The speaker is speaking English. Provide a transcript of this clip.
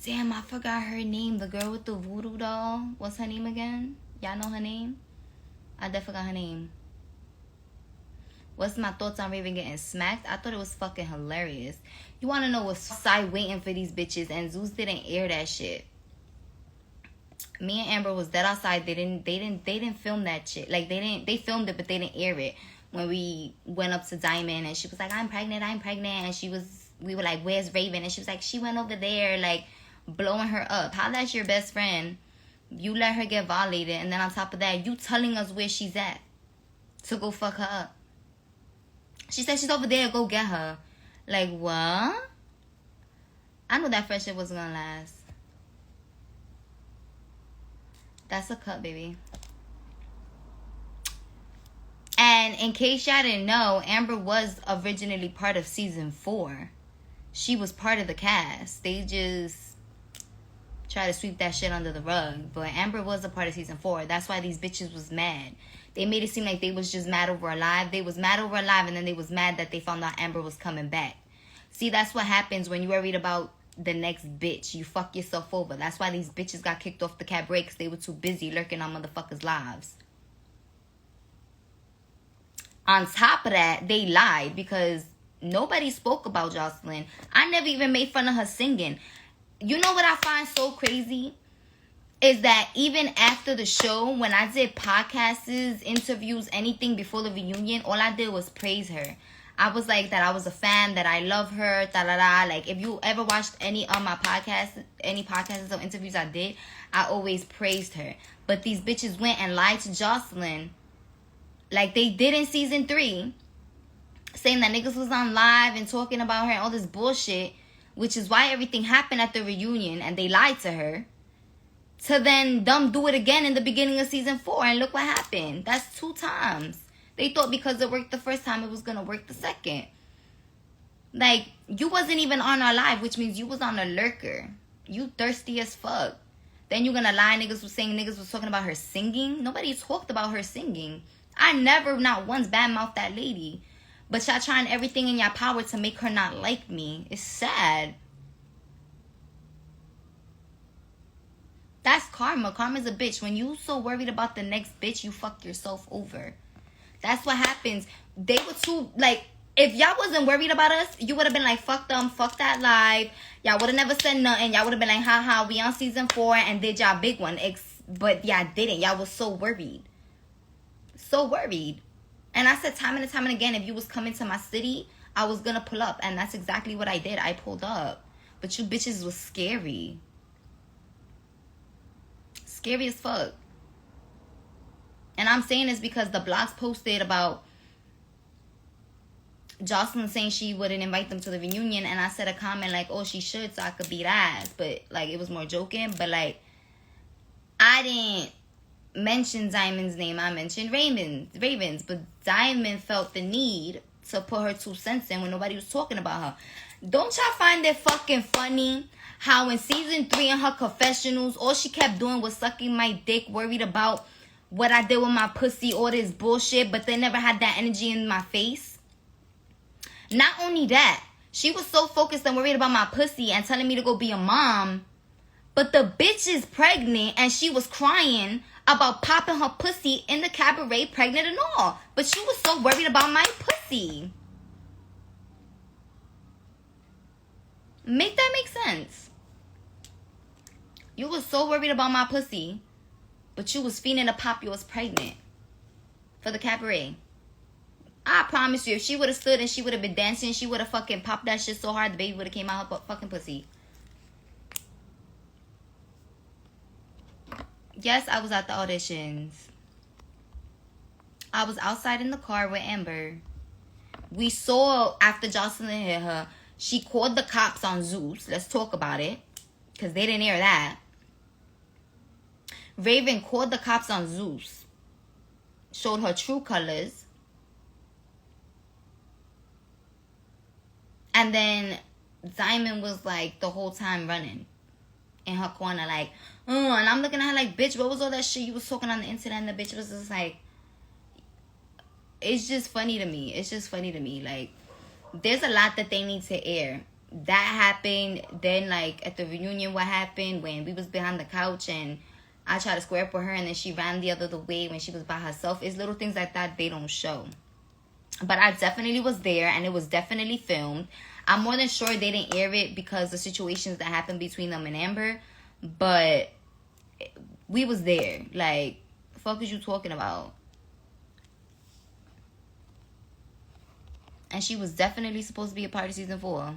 Damn, I forgot her name. The girl with the voodoo doll. What's her name again? Y'all know her name? I definitely forgot her name. What's my thoughts on Raven getting smacked? I thought it was fucking hilarious. You want to know what's side waiting for these bitches, and Zeus didn't air that shit. Me and Amber was dead outside. They didn't film that shit. Like they filmed it, but they didn't air it. When we went up to Diamond and she was like, I'm pregnant. And we were like, where's Raven? And she was like, she went over there, like blowing her up. How that's your best friend? You let her get violated, and then on top of that, you telling us where she's at to go fuck her up. She said she's over there, go get her. Like, what? I knew that friendship wasn't gonna last. That's a cut, baby. And in case y'all didn't know, Amber was originally part of season 4. She was part of the cast. They just try to sweep that shit under the rug. But Amber was a part of season 4. That's why these bitches was mad. They made it seem like they was just mad over Alive. They was mad over Alive, and then they was mad that they found out Amber was coming back. See, that's what happens when you worried about the next bitch. You fuck yourself over. That's why these bitches got kicked off the cabaret, because they were too busy lurking on motherfuckers' lives. On top of that, they lied because nobody spoke about Jocelyn. I never even made fun of her singing. You know what I find so crazy? Is that even after the show, when I did podcasts, interviews, anything before the reunion, all I did was praise her. I was like that I was a fan, that I love her, da-da-da. Like, if you ever watched any of my podcasts, any podcasts or interviews I did, I always praised her. But these bitches went and lied to Jocelyn, like they did in season 3, saying that niggas was on live and talking about her and all this bullshit, which is why everything happened at the reunion, and they lied to her. To then them do it again in the beginning of season 4, and look what happened. That's 2 times. They thought because it worked the first time, it was gonna work the second. Like, you wasn't even on our live, which means you was on a lurker. You thirsty as fuck. Then you gonna lie niggas was saying niggas was talking about her singing? Nobody talked about her singing. I never, not once, badmouthed that lady. But y'all trying everything in your power to make her not like me. It's sad. That's karma. Karma's a bitch. When you so worried about the next bitch, you fuck yourself over. That's what happens. They were too, like, if y'all wasn't worried about us, you would have been like, fuck them, fuck that live. Y'all would have never said nothing. Y'all would have been like, haha, we on season 4 and did y'all big one. But y'all didn't. Y'all was so worried. So worried. And I said time and time and again, if you was coming to my city, I was gonna pull up. And that's exactly what I did. I pulled up. But you bitches was scary. Scary as fuck. And I'm saying this because the blogs posted about Jocelyn saying she wouldn't invite them to the reunion. And I said a comment like, oh, she should so I could beat ass. But, like, it was more joking. But, like, I didn't mention Diamond's name. I mentioned Raven's. But Diamond felt the need to put her 2 cents in when nobody was talking about her. Don't y'all find it fucking funny how in season 3 in her confessionals, all she kept doing was sucking my dick, worried about what I did with my pussy, all this bullshit, but they never had that energy in my face? Not only that, she was so focused and worried about my pussy and telling me to go be a mom, but the bitch is pregnant and she was crying about popping her pussy in the cabaret, pregnant and all. But she was so worried about my pussy. Make that make sense? You was so worried about my pussy, but you was feeling to pop yours pregnant for the cabaret. I promise you, if she would have stood and she would have been dancing, she would have fucking popped that shit so hard the baby would have came out her fucking pussy. Yes, I was at the auditions. I was outside in the car with Amber. We saw after Jocelyn hit her, she called the cops on Zeus. Let's talk about it, because they didn't hear that. Raven called the cops on Zeus. Showed her true colors. And then Diamond was like the whole time running in her corner like, oh, and I'm looking at her like, bitch, what was all that shit you was talking on the internet? And the bitch was just like, it's just funny to me. It's just funny to me. Like, there's a lot that they need to air. that happened. Then, like, at the reunion, what happened when we was behind the couch and I tried to square up with her and then she ran the other way when she was by herself. It's little things like that they don't show. But I definitely was there and it was definitely filmed. I'm more than sure they didn't air it because the situations that happened between them and Amber. But we was there. Like, the fuck is you talking about? And she was definitely supposed to be a part of season 4.